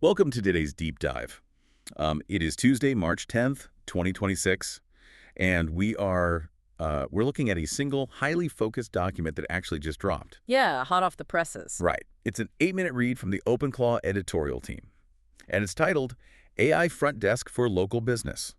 Welcome to today's deep dive. It is Tuesday, March 10th, 2026, and we're looking at a single, highly focused document that actually just dropped. Yeah, hot off the presses. Right. It's an 8-minute read from the OpenClaw editorial team, and it's titled AI Front Desk for Local Business: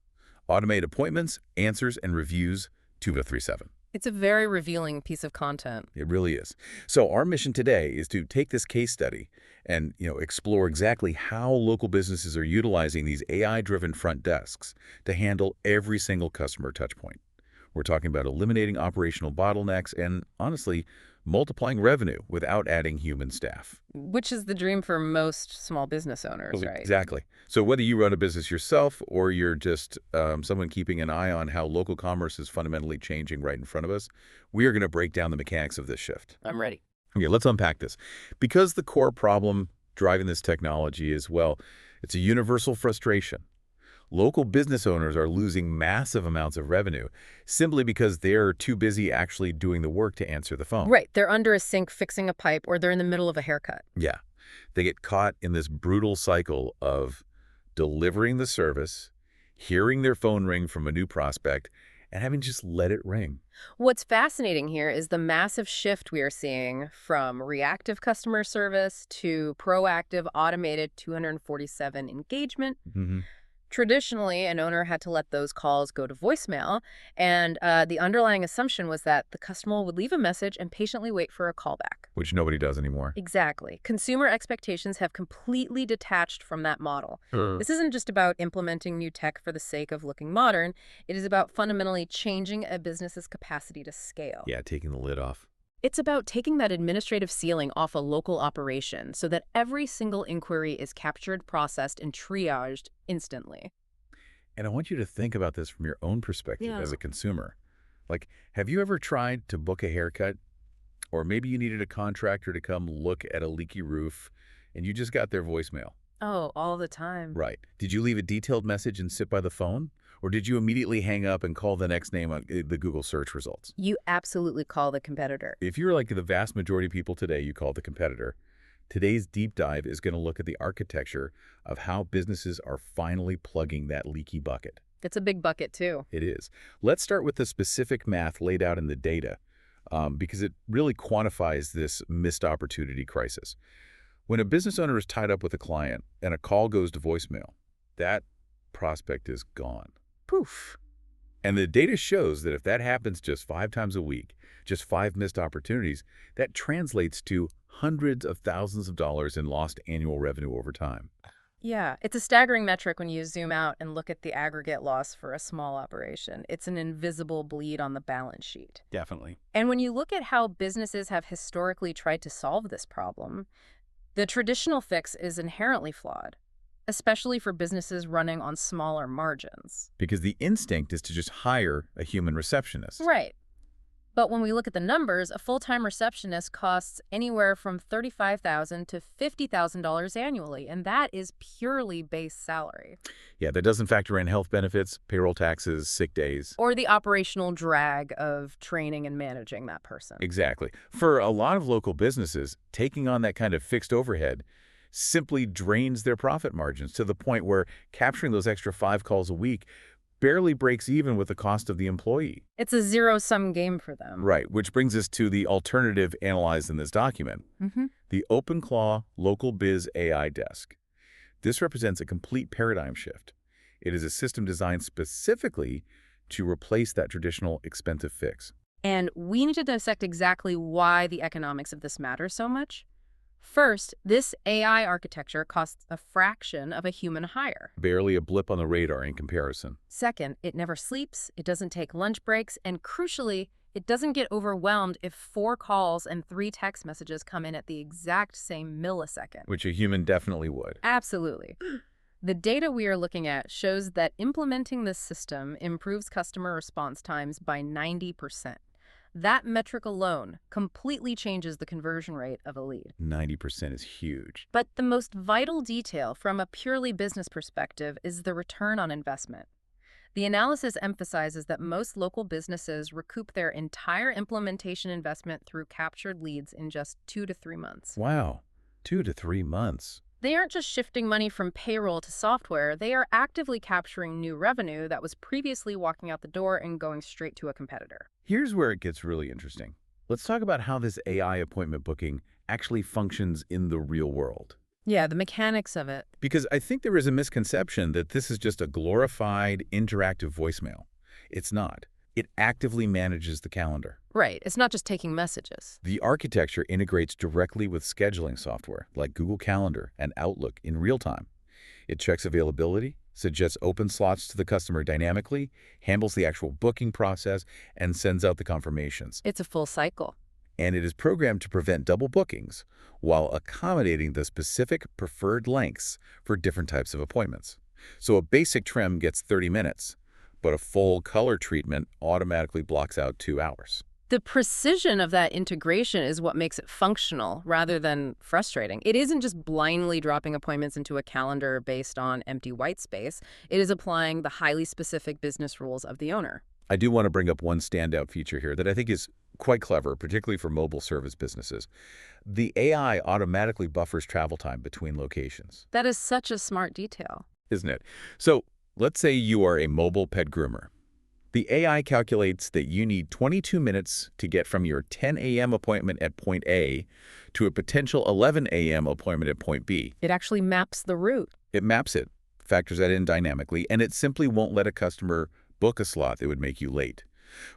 Automate Appointments, Answers, and Reviews 2037. It's a very revealing piece of content. It really is. So our mission today is to take this case study and explore exactly how local businesses are utilizing these AI-driven front desks to handle every single customer touchpoint. We're talking about eliminating operational bottlenecks and, honestly, multiplying revenue without adding human staff. Which is the dream for most small business owners, Well, right? exactly. So whether you run a business yourself or you're just someone keeping an eye on how local commerce is fundamentally changing right in front of us, we are going to break down the mechanics of this shift. I'm ready. Okay, let's unpack this. Because the core problem driving this technology is, well, it's a universal frustration. Local business owners are losing massive amounts of revenue simply because they're too busy actually doing the work to answer the phone. Right, they're under a sink fixing a pipe, or they're in the middle of a haircut. Yeah. They get caught in this brutal cycle of delivering the service, hearing their phone ring from a new prospect, and having to just let it ring. What's fascinating here is the massive shift we are seeing from reactive customer service to proactive, automated 247 engagement. Traditionally, an owner had to let those calls go to voicemail, and the underlying assumption was that the customer would leave a message and patiently wait for a callback. Which nobody does anymore. Exactly. Consumer expectations have completely detached from that model. This isn't just about implementing new tech for the sake of looking modern. It is about fundamentally changing a business's capacity to scale. Yeah, taking the lid off. It's about taking that administrative ceiling off a local operation so that every single inquiry is captured, processed, and triaged instantly. And I want you to think about this from your own perspective Yeah. as a consumer. Like, have you ever tried to book a haircut? Or maybe you needed a contractor to come look at a leaky roof and you just got their voicemail. Oh, all the time. Right. Did you leave a detailed message and sit by the phone? Or did you immediately hang up and call the next name on the Google search results? You absolutely call the competitor. If you're like the vast majority of people today, you call the competitor. Today's deep dive is going to look at the architecture of how businesses are finally plugging that leaky bucket. It's a big bucket, too. It is. Let's start with the specific math laid out in the data, because it really quantifies this missed opportunity crisis. When a business owner is tied up with a client and a call goes to voicemail, that prospect is gone. Poof. And the data shows that if that happens just 5 times a week, just 5 missed opportunities, that translates to hundreds of thousands of dollars in lost annual revenue over time. Yeah, it's a staggering metric when you zoom out and look at the aggregate loss for a small operation. It's an invisible bleed on the balance sheet. Definitely. And when you look at how businesses have historically tried to solve this problem, the traditional fix is inherently flawed, especially for businesses running on smaller margins. Because the instinct is to just hire a human receptionist. Right. But when we look at the numbers, a full-time receptionist costs anywhere from $35,000 to $50,000 annually, and that is purely base salary. Yeah, that doesn't factor in health benefits, payroll taxes, sick days. Or the operational drag of training and managing that person. Exactly. For a lot of local businesses, taking on that kind of fixed overhead simply drains their profit margins to the point where capturing those extra 5 calls a week barely breaks even with the cost of the employee. It's a zero-sum game for them. Right, which brings us to the alternative analyzed in this document, the OpenClaw Local Biz AI Desk. This represents a complete paradigm shift. It is a system designed specifically to replace that traditional expensive fix. And we need to dissect exactly why the economics of this matter so much. First, this AI architecture costs a fraction of a human hire. Barely a blip on the radar in comparison. Second, it never sleeps, it doesn't take lunch breaks, and crucially, it doesn't get overwhelmed if 4 calls and 3 text messages come in at the exact same millisecond. Which a human definitely would. Absolutely. The data we are looking at shows that implementing this system improves customer response times by 90%. That metric alone completely changes the conversion rate of a lead. 90% is huge. But the most vital detail from a purely business perspective is the return on investment. The analysis emphasizes that most local businesses recoup their entire implementation investment through captured leads in just 2 to 3 months. Wow, 2 to 3 months. They aren't just shifting money from payroll to software, they are actively capturing new revenue that was previously walking out the door and going straight to a competitor. Here's where it gets really interesting. Let's talk about how this AI appointment booking actually functions in the real world. Yeah, the mechanics of it. Because I think there is a misconception that this is just a glorified interactive voicemail. It's not. It actively manages the calendar. Right, it's not just taking messages. The architecture integrates directly with scheduling software like Google Calendar and Outlook in real time. It checks availability, suggests open slots to the customer dynamically, handles the actual booking process, and sends out the confirmations. It's a full cycle. And it is programmed to prevent double bookings while accommodating the specific preferred lengths for different types of appointments. So a basic trim gets 30 minutes, but a full color treatment automatically blocks out 2 hours. The precision of that integration is what makes it functional rather than frustrating. It isn't just blindly dropping appointments into a calendar based on empty white space. It is applying the highly specific business rules of the owner. I do want to bring up one standout feature here that I think is quite clever, particularly for mobile service businesses. The AI automatically buffers travel time between locations, That is such a smart detail. isn't it? So let's say you are a mobile pet groomer. The AI calculates that you need 22 minutes to get from your 10 a.m. appointment at point A to a potential 11 a.m. appointment at point B. It actually maps the route. It maps it, factors that in dynamically, and it simply won't let a customer book a slot that would make you late.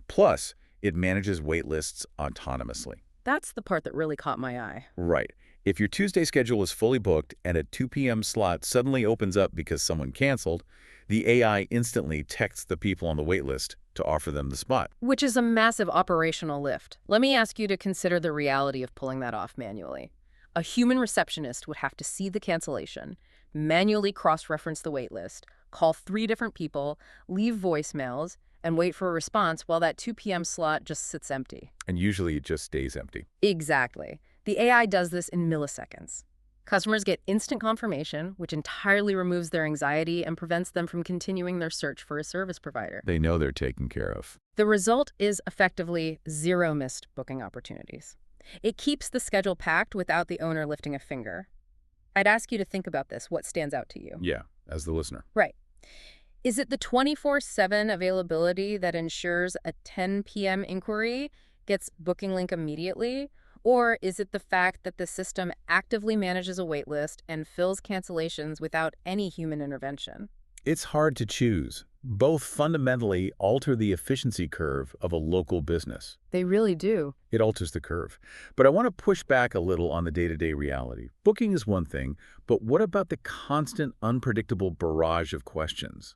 Plus, it manages wait lists autonomously. That's the part that really caught my eye. Right. If your Tuesday schedule is fully booked and a 2 p.m. slot suddenly opens up because someone canceled, the AI instantly texts the people on the wait list to offer them the spot. Which is a massive operational lift. Let me ask you to consider the reality of pulling that off manually. A human receptionist would have to see the cancellation, manually cross-reference the wait list, call 3 different people, leave voicemails, and wait for a response while that 2 p.m. slot just sits empty. And usually it just stays empty. Exactly. The AI does this in milliseconds. Customers get instant confirmation, which entirely removes their anxiety and prevents them from continuing their search for a service provider. They know they're taken care of. The result is effectively 0 missed booking opportunities. It keeps the schedule packed without the owner lifting a finger. I'd ask you to think about this. What stands out to you? Yeah, as the listener. Right. Is it the 24/7 availability that ensures a 10 p.m. inquiry gets booking link immediately? Or is it the fact that the system actively manages a wait list and fills cancellations without any human intervention? It's hard to choose. Both fundamentally alter the efficiency curve of a local business. They really do. It alters the curve. But I want to push back a little on the day-to-day reality. Booking is one thing, but what about the constant, unpredictable barrage of questions?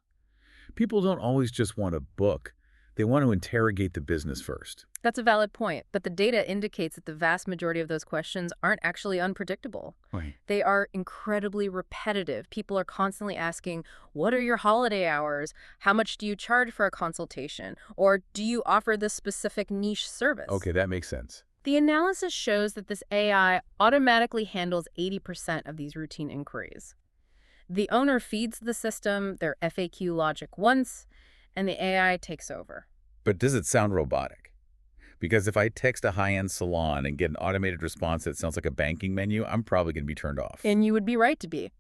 People don't always just want to book. They want to interrogate the business first. That's a valid point, but the data indicates that the vast majority of those questions aren't actually unpredictable. Right. They are incredibly repetitive. People are constantly asking, what are your holiday hours? How much do you charge for a consultation? Or do you offer this specific niche service? Okay, that makes sense. The analysis shows that this AI automatically handles 80% of these routine inquiries. The owner feeds the system their FAQ logic once, and the AI takes over. But does it sound robotic? Because if I text a high-end salon and get an automated response that sounds like a banking menu, I'm probably going to be turned off. And you would be right to be.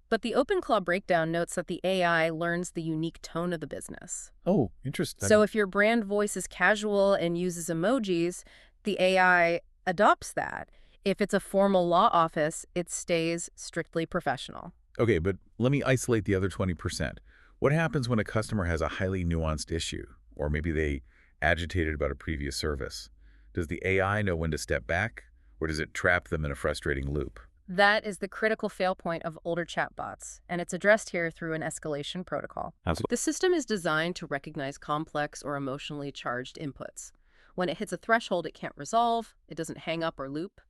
But the OpenClaw breakdown notes that the AI learns the unique tone of the business. Oh, interesting. So if your brand voice is casual and uses emojis, the AI adopts that. If it's a formal law office, it stays strictly professional. Okay, but let me isolate the other 20%. What happens when a customer has a highly nuanced issue, or maybe they agitated about a previous service? Does the AI know when to step back, or does it trap them in a frustrating loop? That is the critical fail point of older chatbots, and it's addressed here through an escalation protocol. Absolutely. The system is designed to recognize complex or emotionally charged inputs. When it hits a threshold it can't resolve, it doesn't hang up or loop.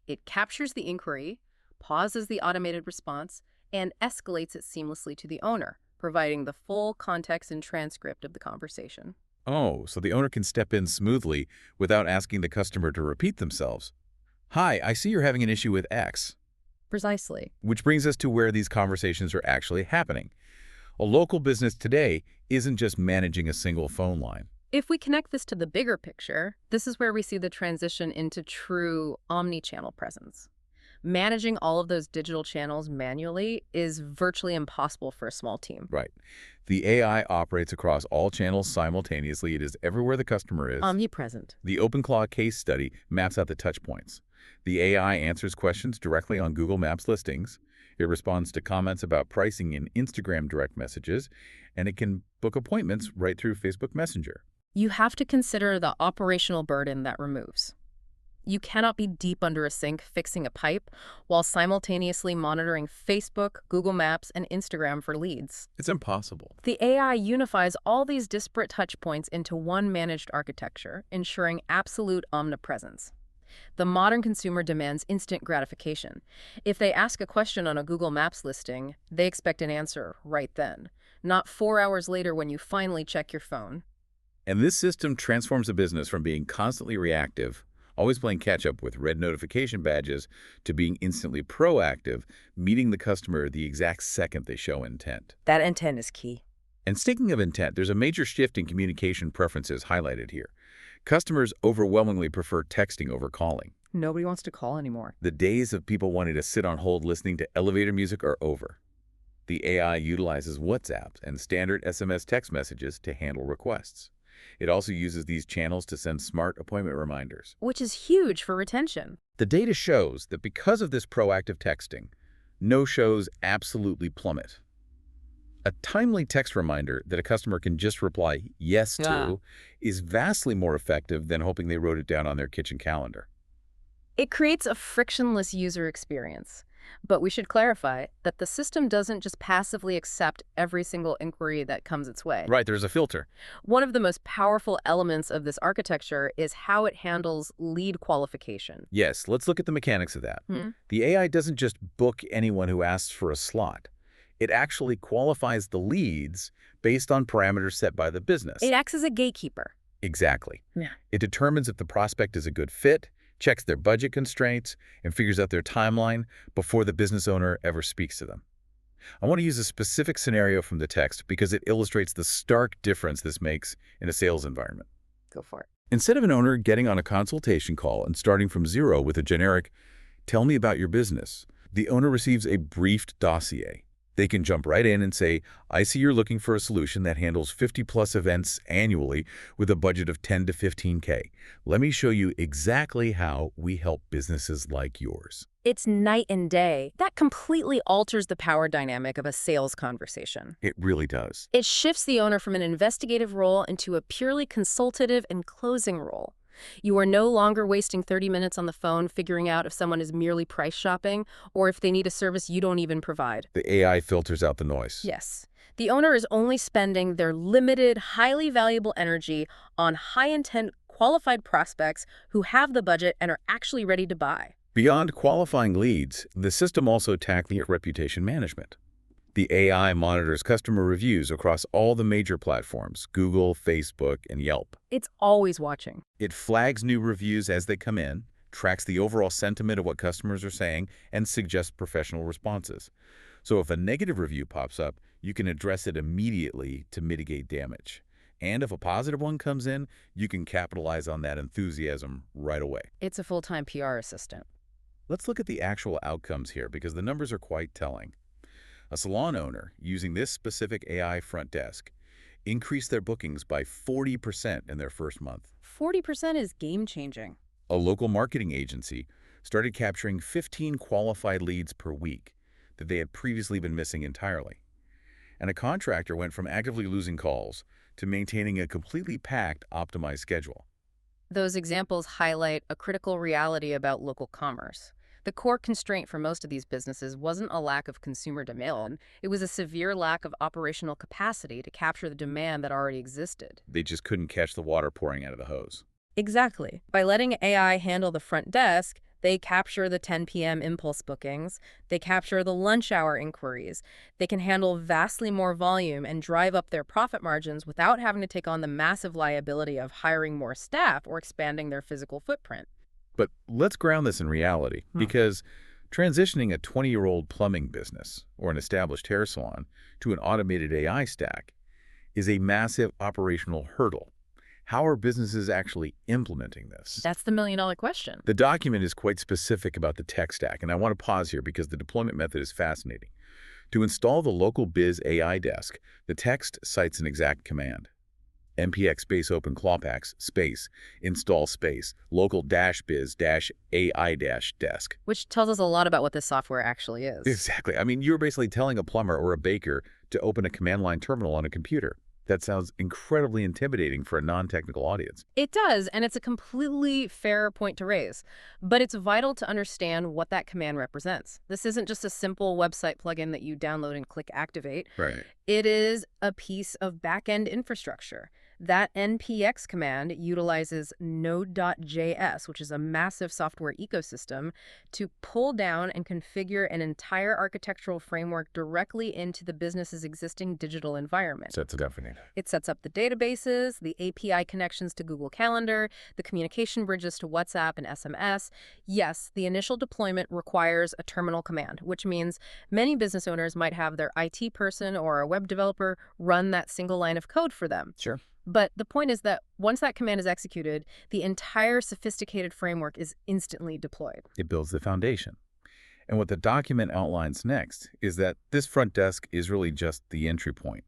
It captures the inquiry, pauses the automated response, and escalates it seamlessly to the owner, providing the full context and transcript of the conversation. Oh, so the owner can step in smoothly without asking the customer to repeat themselves. Hi, I see you're having an issue with X. Precisely. Which brings us to where these conversations are actually happening. A local business today isn't just managing a single phone line. If we connect this to the bigger picture, this is where we see the transition into true omni-channel presence. Managing all of those digital channels manually is virtually impossible for a small team. Right. The AI operates across all channels simultaneously. It is everywhere the customer is. Omnipresent. The OpenClaw case study maps out the touch points. The AI answers questions directly on Google Maps listings. It responds to comments about pricing in Instagram direct messages, and it can book appointments right through Facebook Messenger. You have to consider the operational burden that removes. You cannot be deep under a sink fixing a pipe while simultaneously monitoring Facebook, Google Maps, and Instagram for leads. It's impossible. The AI unifies all these disparate touchpoints into one managed architecture, ensuring absolute omnipresence. The modern consumer demands instant gratification. If they ask a question on a Google Maps listing, they expect an answer right then, not 4 hours later when you finally check your phone. And this system transforms a business from being constantly reactive, always playing catch-up with red notification badges, to being instantly proactive, meeting the customer the exact second they show intent. That intent is key. And speaking of intent, there's a major shift in communication preferences highlighted here. Customers overwhelmingly prefer texting over calling. Nobody wants to call anymore. The days of people wanting to sit on hold listening to elevator music are over. The AI utilizes WhatsApp and standard SMS text messages to handle requests. It also uses these channels to send smart appointment reminders. Which is huge for retention. The data shows that because of this proactive texting, no-shows absolutely plummet. A timely text reminder that a customer can just reply yes to is vastly more effective than hoping they wrote it down on their kitchen calendar. It creates a frictionless user experience. But we should clarify that the system doesn't just passively accept every single inquiry that comes its way. Right, there's a filter. One of the most powerful elements of this architecture is how it handles lead qualification. Yes, let's look at the mechanics of that. Hmm. The AI doesn't just book anyone who asks for a slot. It actually qualifies the leads based on parameters set by the business. It acts as a gatekeeper. Exactly. Yeah. It determines if the prospect is a good fit, checks their budget constraints, and figures out their timeline before the business owner ever speaks to them. I want to use a specific scenario from the text because it illustrates the stark difference this makes in a sales environment. Go for it. Instead of an owner getting on a consultation call and starting from zero with a generic, "Tell me about your business," the owner receives a briefed dossier. They can jump right in and say, "I see you're looking for a solution that handles 50+ events annually with a budget of 10 to 15K. Let me show you exactly how we help businesses like yours." It's night and day. That completely alters the power dynamic of a sales conversation. It really does. It shifts the owner from an investigative role into a purely consultative and closing role. You are no longer wasting 30 minutes on the phone figuring out if someone is merely price shopping or if they need a service you don't even provide. The AI filters out the noise. Yes. The owner is only spending their limited, highly valuable energy on high-intent, qualified prospects who have the budget and are actually ready to buy. Beyond qualifying leads, the system also tackles reputation management. The AI monitors customer reviews across all the major platforms, Google, Facebook, and Yelp. It's always watching. It flags new reviews as they come in, tracks the overall sentiment of what customers are saying, and suggests professional responses. So if a negative review pops up, you can address it immediately to mitigate damage. And if a positive one comes in, you can capitalize on that enthusiasm right away. It's a full-time PR assistant. Let's look at the actual outcomes here because the numbers are quite telling. A salon owner using this specific AI front desk increased their bookings by 40% in their first month. 40% is game-changing. A local marketing agency started capturing 15 qualified leads per week that they had previously been missing entirely. And a contractor went from actively losing calls to maintaining a completely packed, optimized schedule. Those examples highlight a critical reality about local commerce. The core constraint for most of these businesses wasn't a lack of consumer demand. It was a severe lack of operational capacity to capture the demand that already existed. They just couldn't catch the water pouring out of the hose. Exactly. By letting AI handle the front desk, they capture the 10 p.m. impulse bookings. They capture the lunch hour inquiries. They can handle vastly more volume and drive up their profit margins without having to take on the massive liability of hiring more staff or expanding their physical footprint. But let's ground this in reality, because transitioning a 20-year-old plumbing business or an established hair salon to an automated AI stack is a massive operational hurdle. How are businesses actually implementing this? That's the million-dollar question. The document is quite specific about the tech stack, and I want to pause here because the deployment method is fascinating. To install the local biz AI desk, the text cites an exact command. npx space open clawbacks space install space local dash biz dash AI dash desk. Which tells us a lot about what this software actually is. Exactly. I mean, you're basically telling a plumber or a baker to open a command line terminal on a computer. That sounds incredibly intimidating for a non-technical audience. It does, and it's a completely fair point to raise. But it's vital to understand what that command represents. This isn't just a simple website plugin that you download and click activate. Right. It is a piece of back-end infrastructure. That npx command utilizes Node.js, which is a massive software ecosystem, to pull down and configure an entire architectural framework directly into the business's existing digital environment. That's definite. It sets up the databases, the API connections to Google Calendar, the communication bridges to WhatsApp and SMS. Yes, the initial deployment requires a terminal command, which means many business owners might have their IT person or a web developer run that single line of code for them. Sure. But the point is that once that command is executed, the entire sophisticated framework is instantly deployed. It builds the foundation. And what the document outlines next is that this front desk is really just the entry point.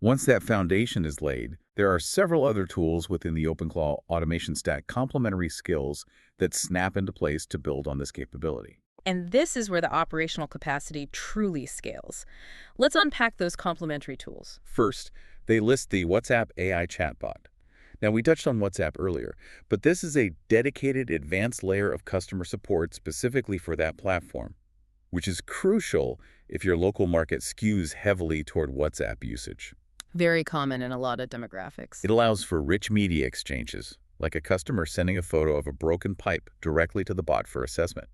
Once that foundation is laid, there are several other tools within the OpenClaw automation stack, complementary skills that snap into place to build on this capability. And this is where the operational capacity truly scales. Let's unpack those complementary tools. First, they list the WhatsApp AI chatbot. Now, we touched on WhatsApp earlier, but this is a dedicated advanced layer of customer support specifically for that platform, which is crucial if your local market skews heavily toward WhatsApp usage. Very common in a lot of demographics. It allows for rich media exchanges, like a customer sending a photo of a broken pipe directly to the bot for assessment.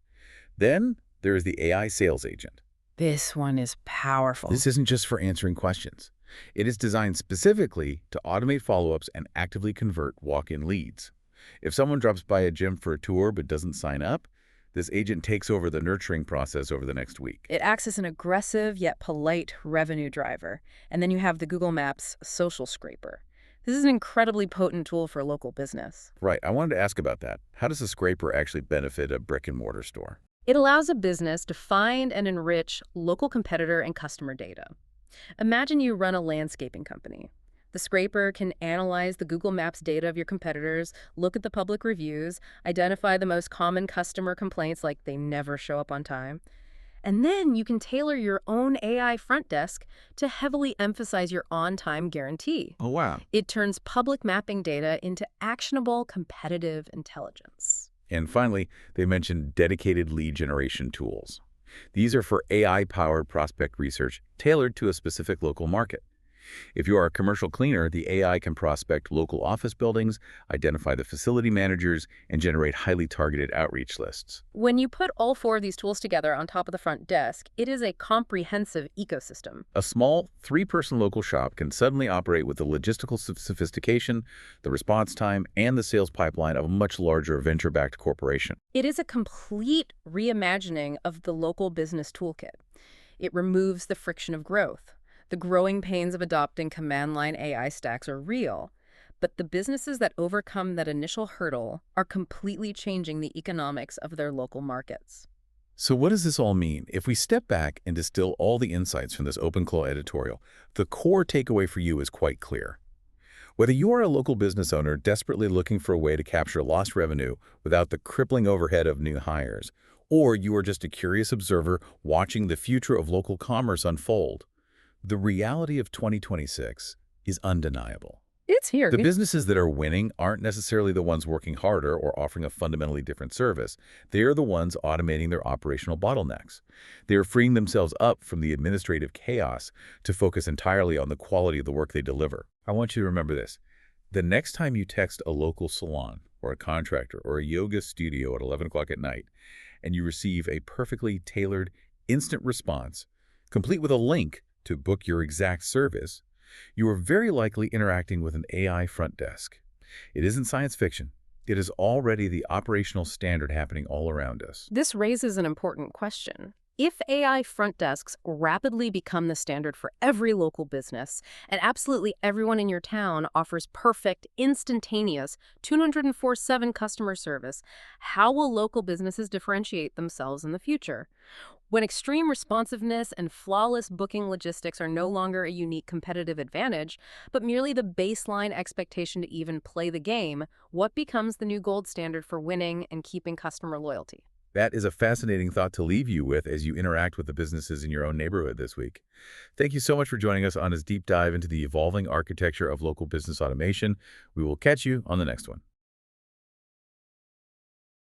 Then there is the AI sales agent. This one is powerful. This isn't just for answering questions. It is designed specifically to automate follow-ups and actively convert walk-in leads. If someone drops by a gym for a tour but doesn't sign up, this agent takes over the nurturing process over the next week. It acts as an aggressive yet polite revenue driver. And then you have the Google Maps social scraper. This is an incredibly potent tool for local business. Right. I wanted to ask about that. How does a scraper actually benefit a brick-and-mortar store? It allows a business to find and enrich local competitor and customer data. Imagine you run a landscaping company. The scraper can analyze the Google Maps data of your competitors, look at the public reviews, identify the most common customer complaints like they never show up on time. And then you can tailor your own AI front desk to heavily emphasize your on-time guarantee. Oh, wow. It turns public mapping data into actionable competitive intelligence. And finally, they mentioned dedicated lead generation tools. These are for AI-powered prospect research tailored to a specific local market. If you are a commercial cleaner, the AI can prospect local office buildings, identify the facility managers, and generate highly targeted outreach lists. When you put all four of these tools together on top of the front desk, it is a comprehensive ecosystem. A small, three-person local shop can suddenly operate with the logistical sophistication, the response time, and the sales pipeline of a much larger venture-backed corporation. It is a complete reimagining of the local business toolkit. It removes the friction of growth. The growing pains of adopting command-line AI stacks are real, but the businesses that overcome that initial hurdle are completely changing the economics of their local markets. So what does this all mean? If we step back and distill all the insights from this OpenClaw editorial, the core takeaway for you is quite clear. Whether you are a local business owner desperately looking for a way to capture lost revenue without the crippling overhead of new hires, or you are just a curious observer watching the future of local commerce unfold, the reality of 2026 is undeniable. It's here. The businesses that are winning aren't necessarily the ones working harder or offering a fundamentally different service. They are the ones automating their operational bottlenecks. They are freeing themselves up from the administrative chaos to focus entirely on the quality of the work they deliver. I want you to remember this. The next time you text a local salon or a contractor or a yoga studio at 11 o'clock at night and you receive a perfectly tailored instant response, complete with a link to book your exact service, you are very likely interacting with an AI front desk. It isn't science fiction. It is already the operational standard happening all around us. This raises an important question. If AI front desks rapidly become the standard for every local business, and absolutely everyone in your town offers perfect, instantaneous 204/7 customer service, how will local businesses differentiate themselves in the future? When extreme responsiveness and flawless booking logistics are no longer a unique competitive advantage, but merely the baseline expectation to even play the game, what becomes the new gold standard for winning and keeping customer loyalty? That is a fascinating thought to leave you with as you interact with the businesses in your own neighborhood this week. Thank you so much for joining us on this deep dive into the evolving architecture of local business automation. We will catch you on the next one.